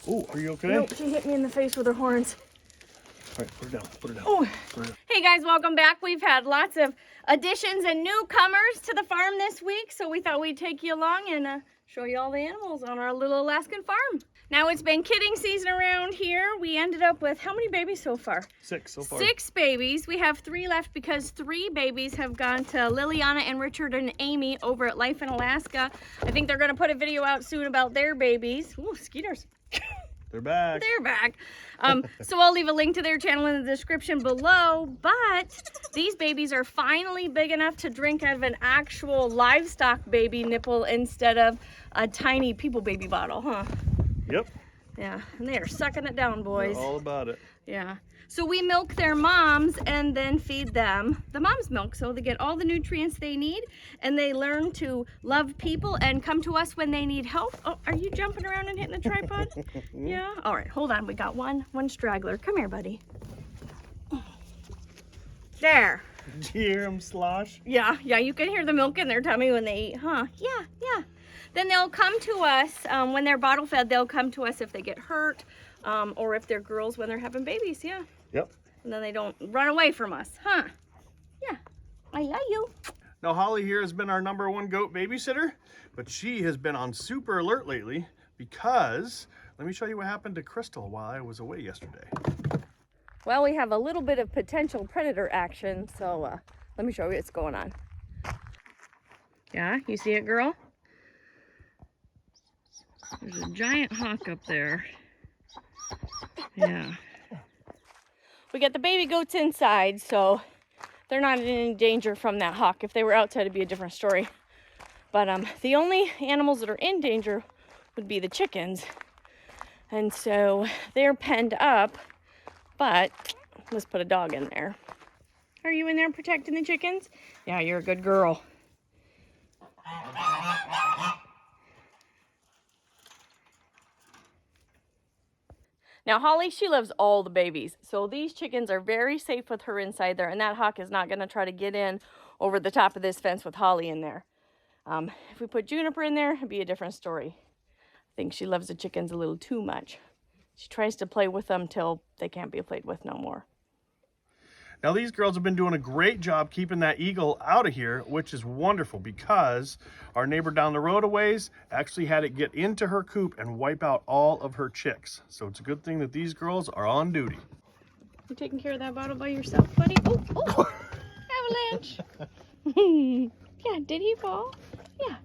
Oh, are you okay? Nope, she hit me in the face with her horns. All right, put her down, put her down. Oh. Put her down. Hey guys, welcome back. We've had lots of additions and newcomers to the farm this week, so we thought we'd take you along and show you all the animals on our little Alaskan farm. Now it's been kidding season around here. We ended up with how many babies so far? 6 so far. 6 babies. We have 3 left because 3 babies have gone to Liliana and Richard and Amy over at Life in Alaska. I think they're gonna put a video out soon about their babies. Ooh, skeeters. They're back. They're back. So I'll leave a link to their channel in the description below, but these babies are finally big enough to drink out of an actual livestock baby nipple instead of a tiny people baby bottle, huh? Yep. Yeah, and they are sucking it down, boys. They're all about it. Yeah. So we milk their moms and then feed them the mom's milk so they get all the nutrients they need and they learn to love people and come to us when they need help. Oh, are you jumping around and hitting the tripod? Yeah? All right, hold on. We got one straggler. Come here, buddy. There. Did you hear them slosh? Yeah, you can hear the milk in their tummy when they eat, huh? Yeah. Then they'll come to us, when they're bottle fed, they'll come to us if they get hurt or if they're girls when they're having babies, yeah. Yep. And then they don't run away from us, huh? Yeah, I love you. Now Holly here has been our #1 goat babysitter, but she has been on super alert lately because, let me show you what happened to Crystal while I was away yesterday. Well, we have a little bit of potential predator action, so let me show you what's going on. Yeah, you see it, girl? There's a giant hawk up there. Yeah. We got the baby goats inside, so they're not in any danger from that hawk. If they were outside, it'd be a different story. But the only animals that are in danger would be the chickens. And so they're penned up, but let's put a dog in there. Are you in there protecting the chickens? Yeah, you're a good girl. Now, Holly, she loves all the babies. So these chickens are very safe with her inside there, and that hawk is not going to try to get in over the top of this fence with Holly in there. If we put Juniper in there, it'd be a different story. I think she loves the chickens a little too much. She tries to play with them till they can't be played with no more. Now these girls have been doing a great job keeping that eagle out of here, which is wonderful because our neighbor down the road a ways actually had it get into her coop and wipe out all of her chicks. So it's a good thing that these girls are on duty. You taking care of that bottle by yourself, buddy? Oh, avalanche. Yeah, did he fall? Yeah.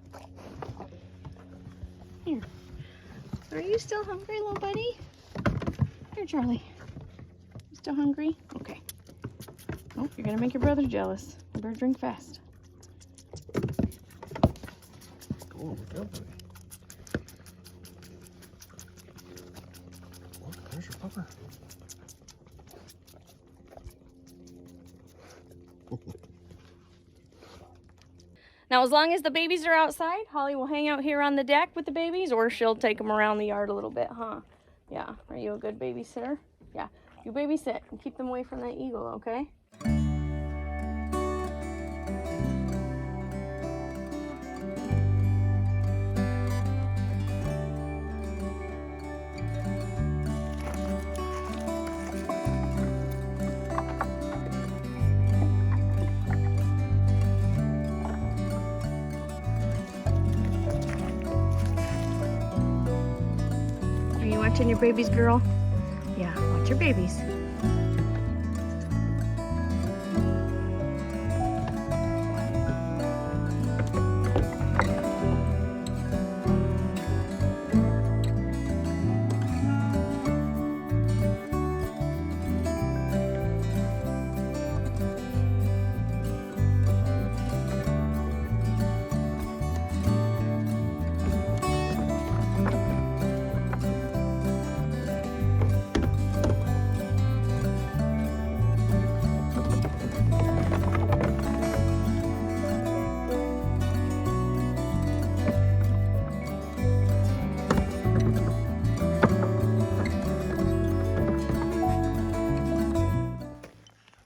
Here. Are you still hungry, little buddy? Here, Charlie. You still hungry? Okay. Oh, you're gonna make your brother jealous. You better drink fast. Oh, buddy. Oh, there's your pupper. Now, as long as the babies are outside, Holly will hang out here on the deck with the babies, or she'll take them around the yard a little bit, huh? Yeah. Are you a good babysitter? Yeah. You babysit and keep them away from that eagle, okay? Watching your babies, girl? Yeah, watch your babies.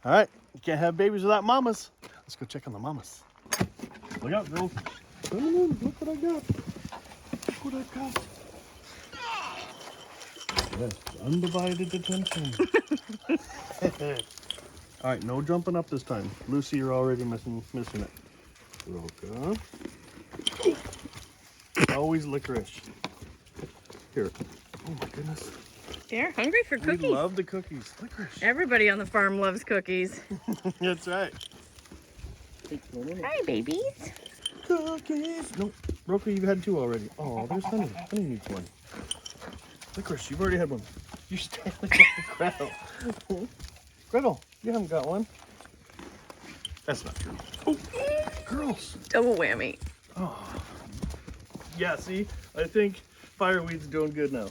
All right, you can't have babies without mamas. Let's go check on the mamas. Look out, girls. Look what I got. Look what I got. Yes, undivided attention. All right, no jumping up this time. Lucy, you're already missing it. Roka. Always licorice. Here. Oh my goodness. They're hungry for cookies. We love the cookies. Licorice. Everybody on the farm loves cookies. That's right. Hey, no. Hi, babies. Cookies. No, Roka, you've had 2 already. Oh, there's Honey. Honey needs 1. Licorice, you've already had 1. You're standing like Gretel. Gretel, you haven't got 1. That's not true. Oh, girls. Double whammy. Oh. Yeah, see, I think Fireweed's doing good now.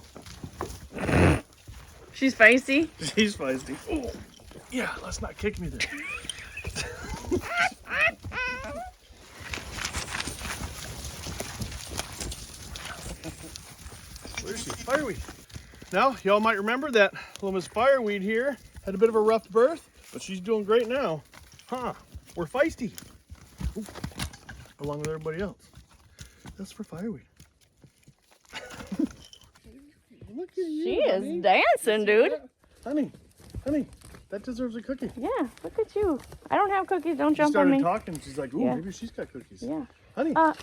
She's feisty. She's feisty. Oh. Yeah, let's not kick me there. Where's she? Fireweed. Now, y'all might remember that little Miss Fireweed here had a bit of a rough birth, but she's doing great now. Huh, we're feisty. Ooh. Along with everybody else. That's for Fireweed. Look at you, She honey. is dancing, dude. Honey, that deserves a cookie. Yeah, look at you. I don't have cookies. Don't She jump on started me. talking. She's like, ooh, Yeah. maybe she's got cookies. Yeah. Honey, What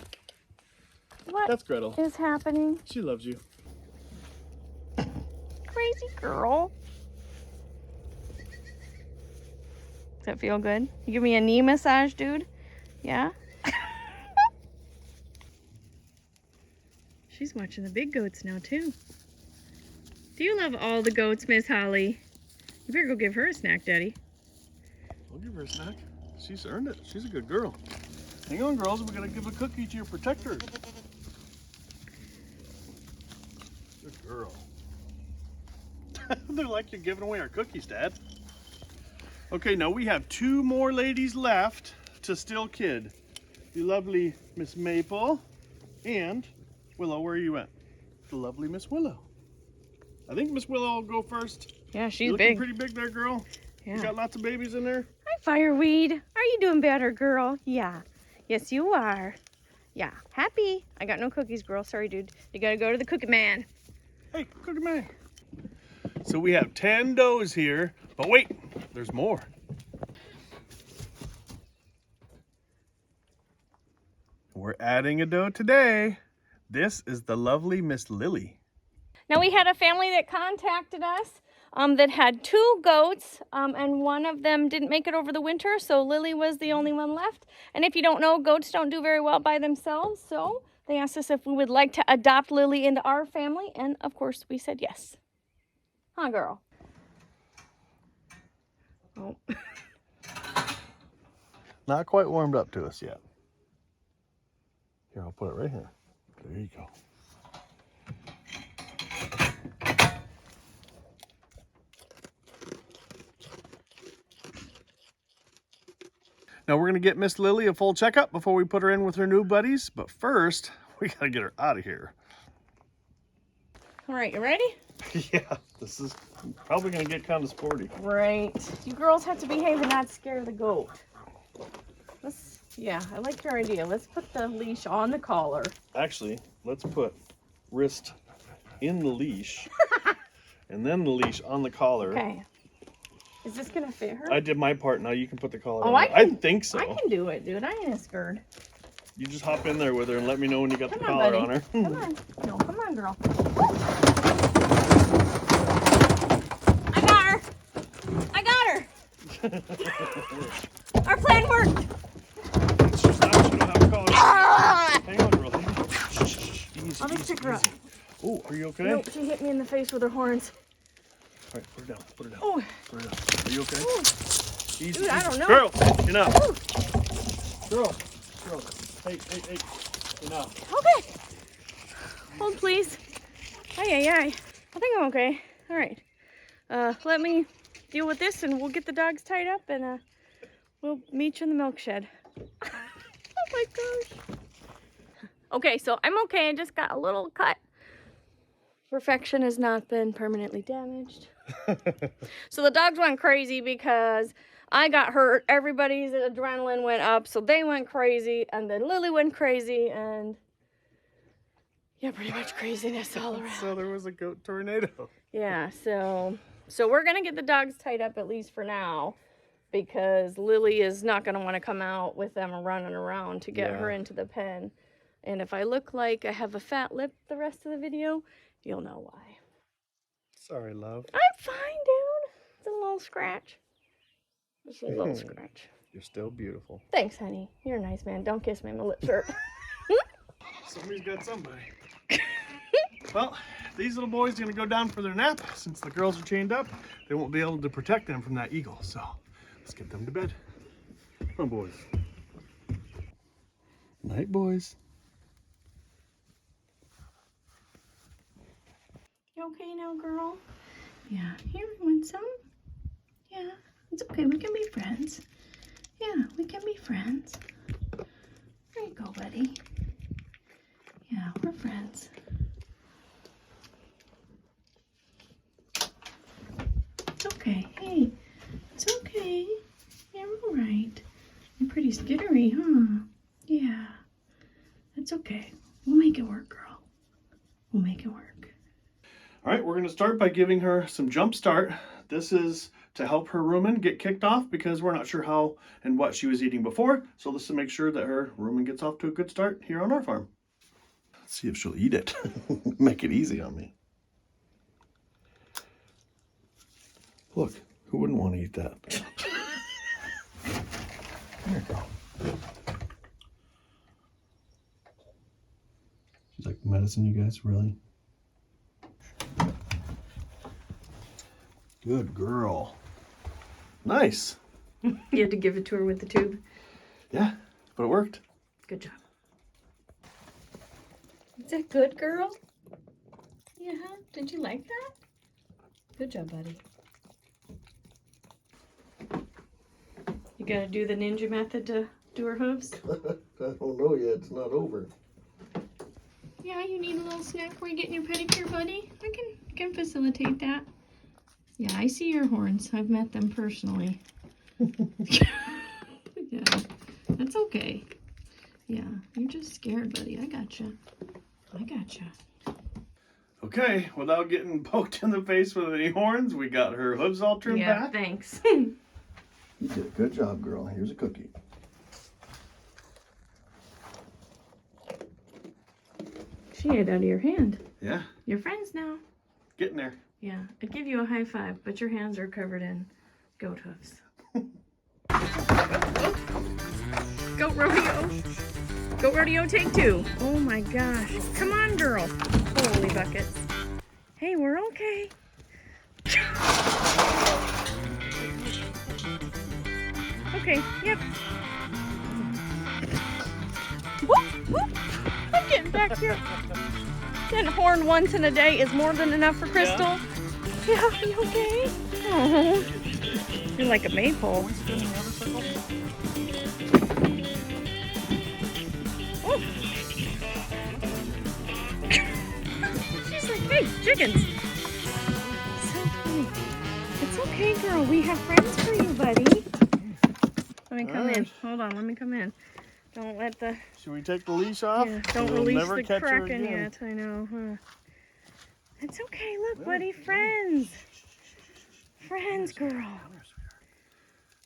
that's Gretel. is happening? She loves you. Crazy girl. Does that feel good? You give me a knee massage, dude? Yeah? She's watching the big goats now, too. Do you love all the goats, Miss Holly? You better go give her a snack, Daddy. I'll give her a snack. She's earned it. She's a good girl. Hang on, girls. We're going to give a cookie to your protector. Good girl. They're like you're giving away our cookies, Dad. Okay, now we have 2 more ladies left to still kid. The lovely Miss Maple and Willow. Where are you at? The lovely Miss Willow. I think Miss Willow will go first. Yeah, she's You're looking big. pretty big there, girl. Yeah. You got lots of babies in there? Hi, Fireweed. Are you doing better, girl? Yeah. Yes, you are. Yeah. Happy. I got no cookies, girl. Sorry, dude. You gotta go to the cookie man. Hey, cookie man. So we have 10 does here, but wait, there's more. We're adding a doe today. This is the lovely Miss Lily. Now, we had a family that contacted us that had 2 goats, and one of them didn't make it over the winter, so Lily was the only one left. And if you don't know, goats don't do very well by themselves, so they asked us if we would like to adopt Lily into our family, and of course we said yes. Huh, girl? Oh. Not quite warmed up to us yet. Here, I'll put it right here. There you go. Now we're gonna get Miss Lily a full checkup before we put her in with her new buddies, but first, we gotta get her out of here. All right, you ready? Yeah, this is probably gonna get kind of sporty. Right. You girls have to behave and not scare the goat. Yeah, I like your idea. Let's put the leash on the collar. Actually, let's put wrist in the leash and then the leash on the collar. Okay. Is this gonna fit her? I did my part. Now you can put the collar Oh, on. I think so. I can do it, dude. I ain't scared. You just hop in there with her and let me know when you got the Come collar on, on her. Come on. No, come on, girl. I got her. I got her. Our plan worked. It's just now she don't have a collar. Ah! Hang on, girl. Hang on. Shh, shh, shh. Easy, Let me easy, pick her up. easy. Oh, are you okay? Nope, she hit me in the face with her horns. All right, put her down. Put her down. Oh, Put her down. Are you okay? oh. Easy, Dude, I don't know. Girl, enough. Ooh. Girl. Hey. Enough. Okay. Hold, please. Ay. I think I'm okay. All right. Let me deal with this and we'll get the dogs tied up and we'll meet you in the milk shed. Oh my gosh. Okay, so I'm okay. I just got a little cut. Perfection has not been permanently damaged. So the dogs went crazy because I got hurt. Everybody's adrenaline went up, so they went crazy, and then Lily went crazy, and Yeah, pretty much craziness all around. So there was a goat tornado. Yeah, so we're gonna get the dogs tied up at least for now, because Lily is not gonna want to come out with them running around to get her into the pen. And if I look like I have a fat lip the rest of the video, you'll know why. Sorry, love. I'm fine, dude. It's a little scratch. Just a little scratch. You're still beautiful. Thanks, honey. You're a nice man. Don't kiss me. My lips hurt. Somebody's got somebody. Well, these little boys are going to go down for their nap. Since the girls are chained up, they won't be able to protect them from that eagle. So let's get them to bed. Come on, boys. Night, boys. You okay now, girl? Yeah. Here, you want some? Yeah. It's okay. We can be friends. Yeah, we can be friends. There you go, buddy. Yeah, we're friends. It's okay. Hey, it's okay. You're all right. You're pretty skittery, huh? Yeah. That's okay. We'll make it work, girl. We'll make it work. All right, we're going to start by giving her some jump start. This is to help her rumen get kicked off because we're not sure how and what she was eating before. So this is to make sure that her rumen gets off to a good start here on our farm. Let's see if she'll eat it. Make it easy on me. Look, who wouldn't want to eat that? There you go. She's like, medicine, you guys, really? Good girl. Nice. You had to give it to her with the tube. Yeah, but it worked. Good job. Is that good, girl? Yeah. Did you like that? Good job, buddy. You gotta do the ninja method to do her hooves? I don't know yet. It's not over. Yeah, you need a little snack before you get in your pedicure, buddy. I can facilitate that. Yeah, I see your horns. I've met them personally. Yeah, that's okay. Yeah, you're just scared, buddy. I gotcha. I gotcha. Okay, without getting poked in the face with any horns, we got her hooves all trimmed back. Thanks. You did a good job, girl. Here's a cookie. She ate out of your hand. Yeah. You're friends now. Getting there. Yeah, I'd give you a high five, but your hands are covered in goat hooves. Goat rodeo. Goat rodeo take 2. Oh my gosh. Come on, girl. Holy buckets. Hey, we're okay. Okay, yep. Whoop, whoop. I'm getting back here. Getting horned once in a day is more than enough for Crystal. Yeah, you okay? Oh, you're like a maypole. Oh. She's like, hey, chickens. So funny. It's okay, girl. We have friends for you, buddy. Let me come in. Hold on, let me come in. Don't let the... Should we take the leash off? Yeah, don't We'll release never the catch her kraken again. yet. I know, huh? It's okay. Look, buddy. Friends. Friends, girl.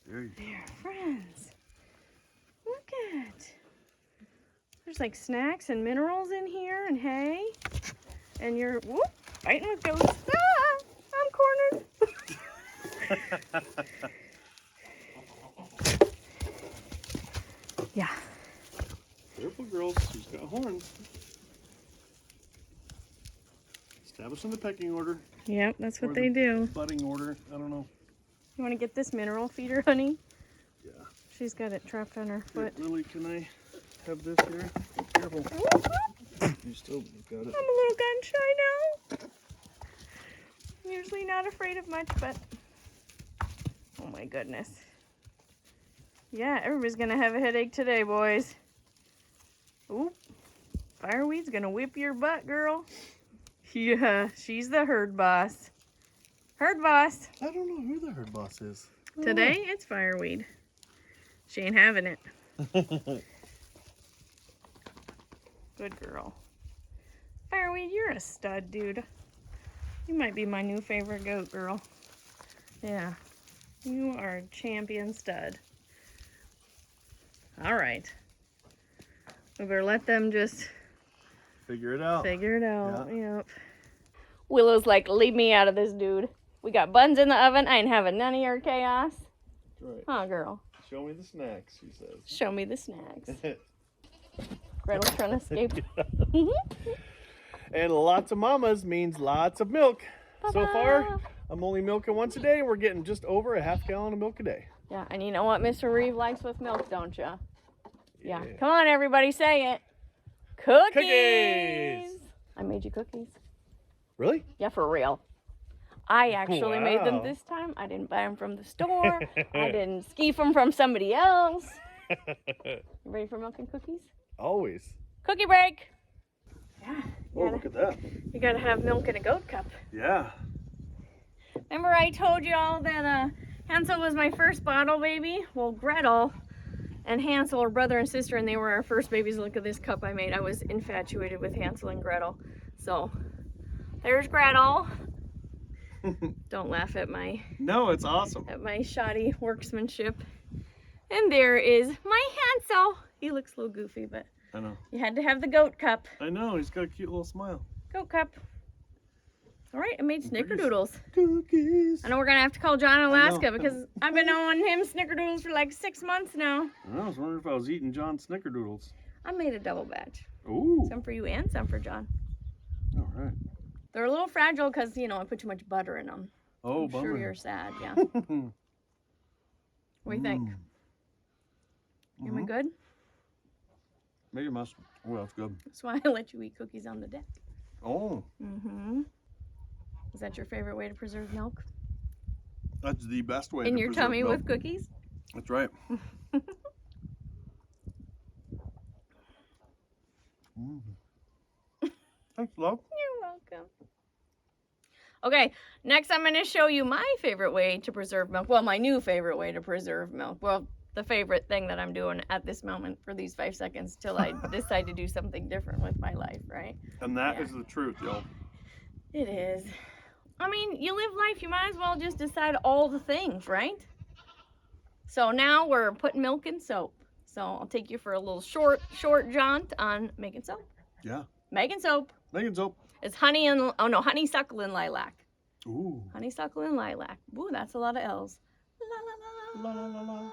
There you go. They're friends. Look at. There's like snacks and minerals in here and hay. And you're fighting with ghosts. Ah! I'm cornered. Yeah. Careful, girls. She's got horns. Establishing the pecking order. Yep, that's what Or they the do. Budding order. I don't know. You want to get this mineral feeder, honey? Yeah. She's got it trapped on her Here, foot. Lily, can I have this here? Careful. You still got it. I'm a little gun shy now. I'm usually not afraid of much, but oh my goodness. Yeah, everybody's gonna have a headache today, boys. Oop. Fireweed's gonna whip your butt, girl. Yeah, she's the herd boss. Herd boss. I don't know who the herd boss is. Today, it's Fireweed. She ain't having it. Good girl. Fireweed, you're a stud, dude. You might be my new favorite goat girl. Yeah, you are a champion stud. All right. We better let them just Figure it out. figure it out. Yep. Willow's like, leave me out of this, dude. We got buns in the oven. I ain't having none of your chaos. That's right. Huh, girl? Show me the snacks, she says. Show me the snacks. Gretel's trying to escape. And lots of mamas means lots of milk. So far, I'm only milking once a day. We're getting just over a half gallon of milk a day. Yeah, and you know what Mr. Reeve likes with milk, don't you? Yeah. Come on, everybody, say it. Cookies! I made you cookies. Really? Yeah, for real. I actually made them Wow. this time. I didn't buy them from the store. I didn't skeef them from somebody else. You ready for milk and cookies? Always. Cookie break! Yeah. Oh, look at that. You gotta have milk in a goat cup. Yeah. Remember I told you all that Hansel was my first bottle baby? Well, Gretel and Hansel are brother and sister, and they were our first babies. Look at this cup I made. I was infatuated with Hansel and Gretel. So, there's Gretel. Don't laugh at my No, it's awesome. shoddy workmanship. And there is my Hansel. He looks a little goofy, but I know. you had to have the goat cup. I know. He's got a cute little smile. Goat cup. All right, I made snickerdoodles. Cookies. I know we're gonna have to call John in Alaska know. because I've been owing him snickerdoodles for like 6 months now. I was wondering if I was eating John's snickerdoodles. I made a double batch. Ooh. Some for you and some for John. All right. They're a little fragile because, you know, I put too much butter in them. Oh, I'm sure bummer. you're sad, yeah. What do you think? Am I good? Maybe must. Oh, that's good. That's why I let you eat cookies on the deck. Oh, Mm-hmm. Is that your favorite way to preserve milk? that's the best way In to your preserve tummy milk. with cookies? That's right. Thanks, love. You're welcome. Okay, next I'm going to show you my favorite way to preserve milk. Well, my new favorite way to preserve milk. Well, the favorite thing that I'm doing at this moment for these 5 seconds till I decide to do something different with my life, right? And that is the truth, y'all. It is. I mean, you live life, you might as well just decide all the things, right? So now we're putting milk in soap. So I'll take you for a little short jaunt on making soap. Yeah. Making soap. Making soap. It's honeysuckle and lilac. Ooh. Honeysuckle and lilac. Ooh, that's a lot of L's. La la la. La la la la.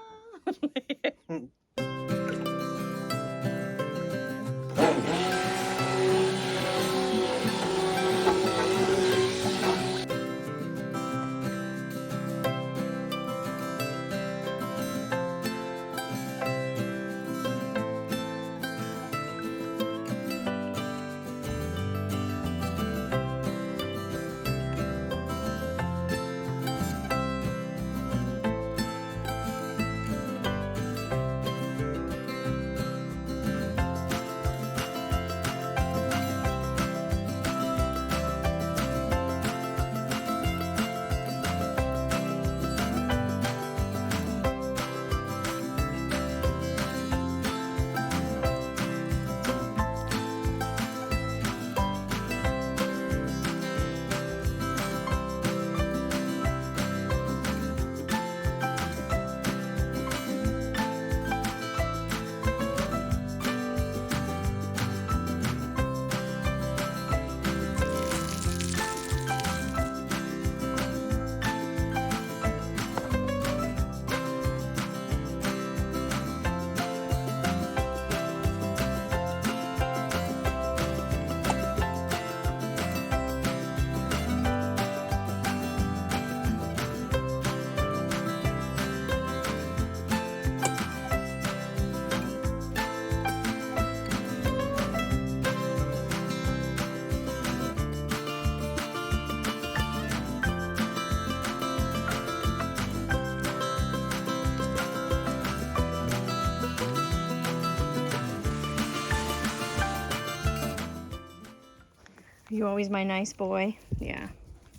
You always my nice boy. Yeah.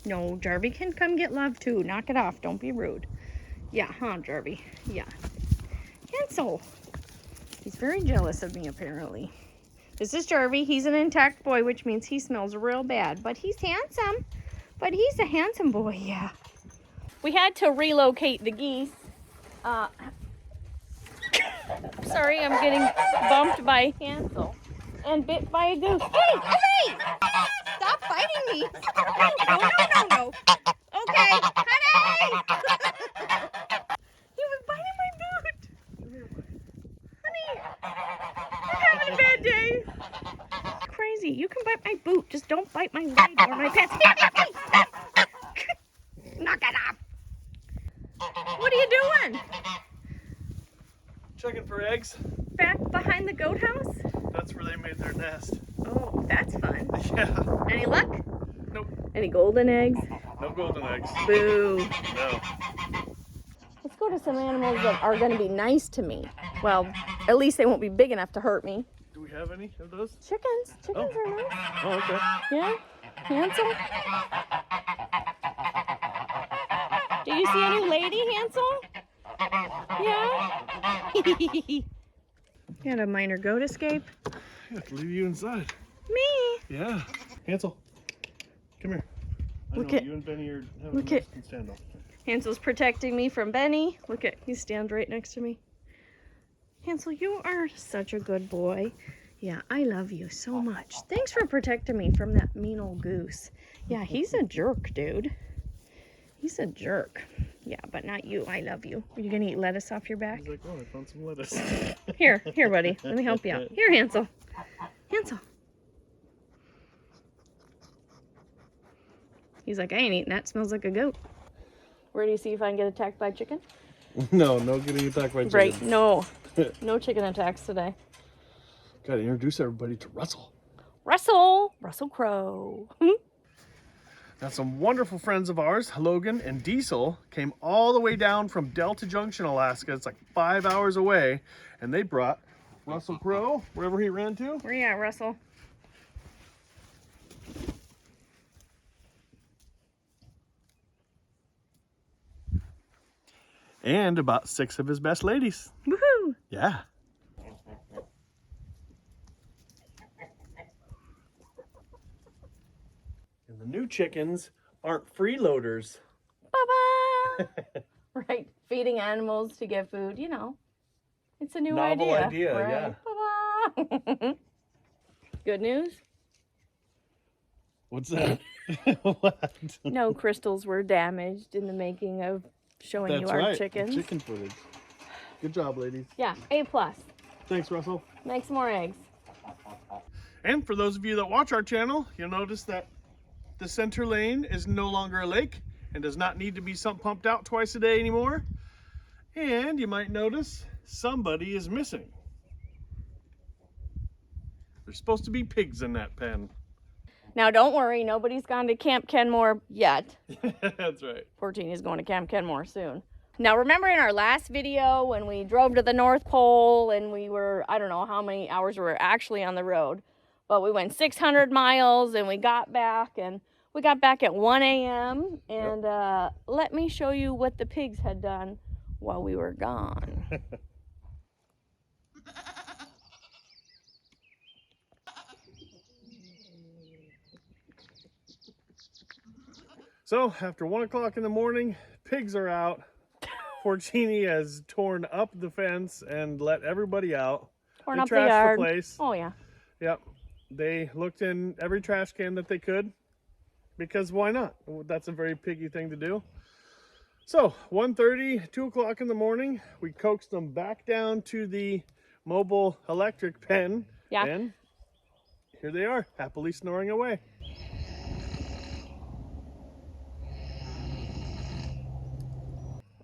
No, Jarvie can come get love too. Knock it off. Don't be rude. Yeah, huh, Jarvie? Yeah. Hansel. He's very jealous of me, apparently. This is Jervy. He's an intact boy, which means he smells real bad. But he's handsome. But he's a handsome boy, yeah. We had to relocate the geese. Sorry, I'm getting bumped by Hansel and bit by a goose. Hey, hey! Stop biting me! No. Okay, honey! He was biting my boot. Honey, I'm having a bad day. Crazy. You can bite my boot. Just don't bite my leg or my pets. Knock it off. What are you doing? Checking for eggs. Back behind the goat house? That's where they made their nest. Oh, that's fun. Yeah. Any luck? Nope. Any golden eggs? No golden eggs. Boo. No. Let's go to some animals that are going to be nice to me. Well, at least they won't be big enough to hurt me. Do we have any of those? Chickens. Chickens are nice. Oh, okay. Yeah. Hansel. Do you see any lady, Hansel? Yeah. You had a minor goat escape. I have to leave you inside. Me. Yeah. Hansel, come here. Look at- you and Benny are having look a at- standoff. Hansel's protecting me from Benny. Look at, he stands right next to me. Hansel, you are such a good boy. Yeah, I love you so much. Thanks for protecting me from that mean old goose. Yeah, he's a jerk, dude. He's a jerk. Yeah, but not you. I love you. Are you gonna eat lettuce off your back? He's like, oh, I found some lettuce. Here, buddy. Let me help you out. Here, Hansel. Hansel. He's like, I ain't eating that. Smells like a goat. Ready to see if I can get attacked by a chicken? No getting attacked by chicken. Right, no. No chicken attacks today. Gotta introduce everybody to Russell. Russell Crowe. Now, some wonderful friends of ours, Logan and Diesel, came all the way down from Delta Junction, Alaska. It's like 5 hours away, and they brought Russell Crowe wherever he ran to. Where you at, Russell? And about 6 of his best ladies. Woohoo! Yeah. And the new chickens aren't freeloaders. Bye-bye! Right, feeding animals to get food, you know. It's a new Novel idea. idea, right? yeah. Bye-bye! Good news? What's that? What? No crystals were damaged in the making of showing That's you our right. chickens. Chicken footage. Good job, ladies. Yeah, A+. Thanks, Russell. Make some more eggs. And for those of you that watch our channel, you'll notice that the center lane is no longer a lake and does not need to be sump pumped out twice a day anymore. And you might notice somebody is missing. There's supposed to be pigs in that pen. Now, don't worry. Nobody's gone to Camp Kenmore yet. That's right. 14 is going to Camp Kenmore soon. Now, remember in our last video when we drove to the North Pole and we were, I don't know how many hours we were actually on the road, but we went 600 miles and we got back at 1 a.m. And let me show you what the pigs had done while we were gone. So after 1 o'clock in the morning, pigs are out. Porcini has torn up the fence and let everybody out. Torn They up the trashed yard. place. Oh, yeah. Yep. They looked in every trash can that they could, because why not? That's a very piggy thing to do. So 1:30, 2 o'clock in the morning, we coaxed them back down to the mobile electric pen. Yeah. And here they are, happily snoring away.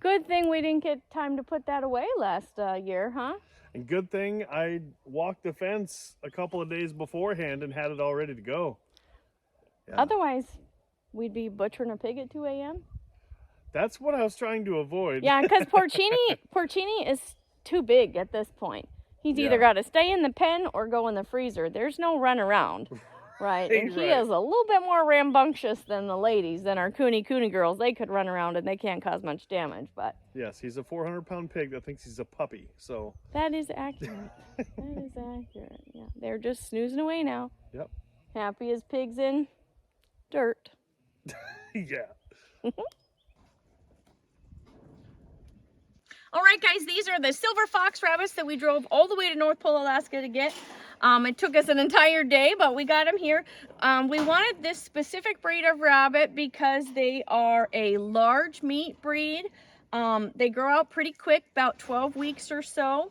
Good thing we didn't get time to put that away last year, huh? And good thing I walked the fence a couple of days beforehand and had it all ready to go. Yeah. Otherwise, we'd be butchering a pig at 2 a.m. That's what I was trying to avoid. Yeah, because Porcini is too big at this point. He's either Yeah. got to stay in the pen or go in the freezer. There's no run around. Right, and he is a little bit more rambunctious than the ladies, than our coony girls. They could run around and they can't cause much damage, but... Yes, he's a 400-pound pig that thinks he's a puppy, so... That is accurate. That is accurate, yeah. They're just snoozing away now. Yep. Happy as pigs in dirt. Yeah. All right, guys, these are the silver fox rabbits that we drove all the way to North Pole, Alaska to get. It took us an entire day, but we got them here. We wanted this specific breed of rabbit because they are a large meat breed. They grow out pretty quick, about 12 weeks or so,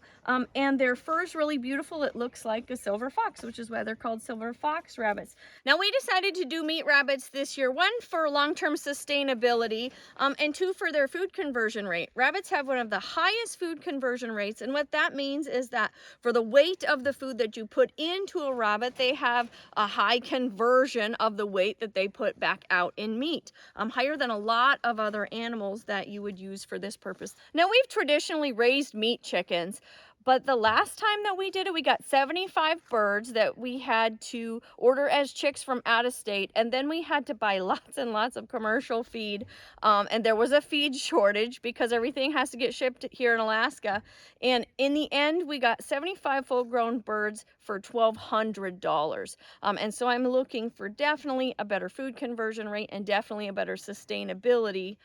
and their fur is really beautiful. It looks like a silver fox, which is why they're called silver fox rabbits. Now, we decided to do meat rabbits this year, one for long-term sustainability, and two for their food conversion rate. Rabbits have one of the highest food conversion rates, and what that means is that for the weight of the food that you put into a rabbit, they have a high conversion of the weight that they put back out in meat, higher than a lot of other animals that you would use for this purpose. Now, we've traditionally raised meat chickens, but the last time that we did it, we got 75 birds that we had to order as chicks from out of state, and then we had to buy lots and lots of commercial feed, and there was a feed shortage because everything has to get shipped here in Alaska, and in the end, we got 75 full-grown birds for $1,200, and so I'm looking for definitely a better food conversion rate and definitely a better sustainability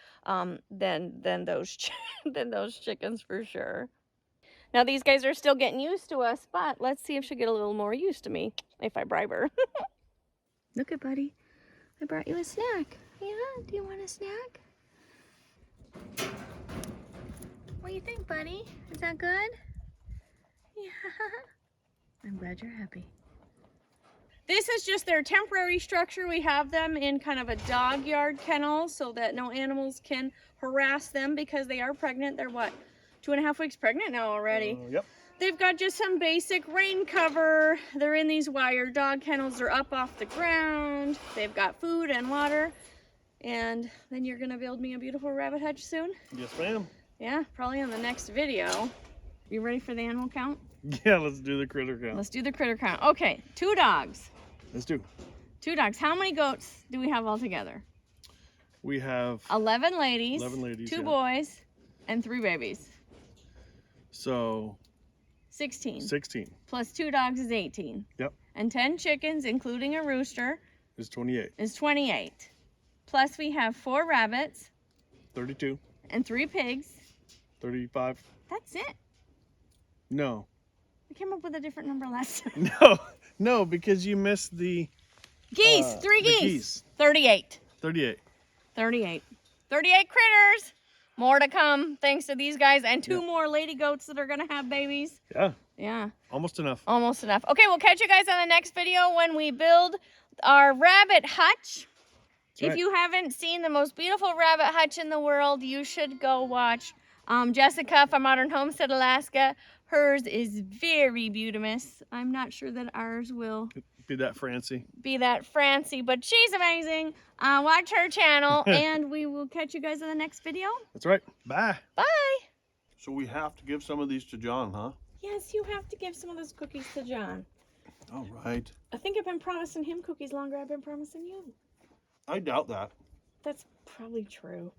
than those chickens for sure. Now, these guys are still getting used to us, but let's see if she'll get a little more used to me if I bribe her. Look at buddy. I brought you a snack. Yeah, do you want a snack? What do you think, buddy? Is that good? Yeah. I'm glad you're happy. This is just their temporary structure. We have them in kind of a dog yard kennel so that no animals can harass them because they are pregnant. They're what? 2.5 weeks pregnant now already. Yep. They've got just some basic rain cover. They're in these wire dog kennels. They're up off the ground. They've got food and water. And then you're gonna build me a beautiful rabbit hutch soon? Yes, ma'am. Yeah, probably in the next video. You ready for the animal count? Yeah, let's do the critter count. Let's do the critter count. Okay, 2 dogs. Let's do. 2 dogs. How many goats do we have altogether? We have 11 ladies. 11 ladies, 2 yeah. boys, and 3 babies. So 16. 16. Plus 2 dogs is 18. Yep. And 10 chickens, including a rooster, Is 28. is 28. Plus we have 4 rabbits 32. and 3 pigs. 35. That's it. No. We came up with a different number last time. No, because you missed the Geese, 3 the geese. geese. 38. 38. 38. 38 critters. More to come thanks to these guys and 2 more lady goats that are going to have babies. Yeah. Yeah. Almost enough. Almost enough. Okay, we'll catch you guys on the next video when we build our rabbit hutch. That's If you haven't seen the most beautiful rabbit hutch in the world, you should go watch Jessica from Modern Homestead, Alaska. Hers is very beautimous. I'm not sure that ours will Be that fancy. be that fancy, but she's amazing. Watch her channel, and we will catch you guys in the next video. That's right. Bye. Bye. So we have to give some of these to John, huh? Yes, you have to give some of those cookies to John. All right. I think I've been promising him cookies longer I've been promising you. I doubt that. That's probably true.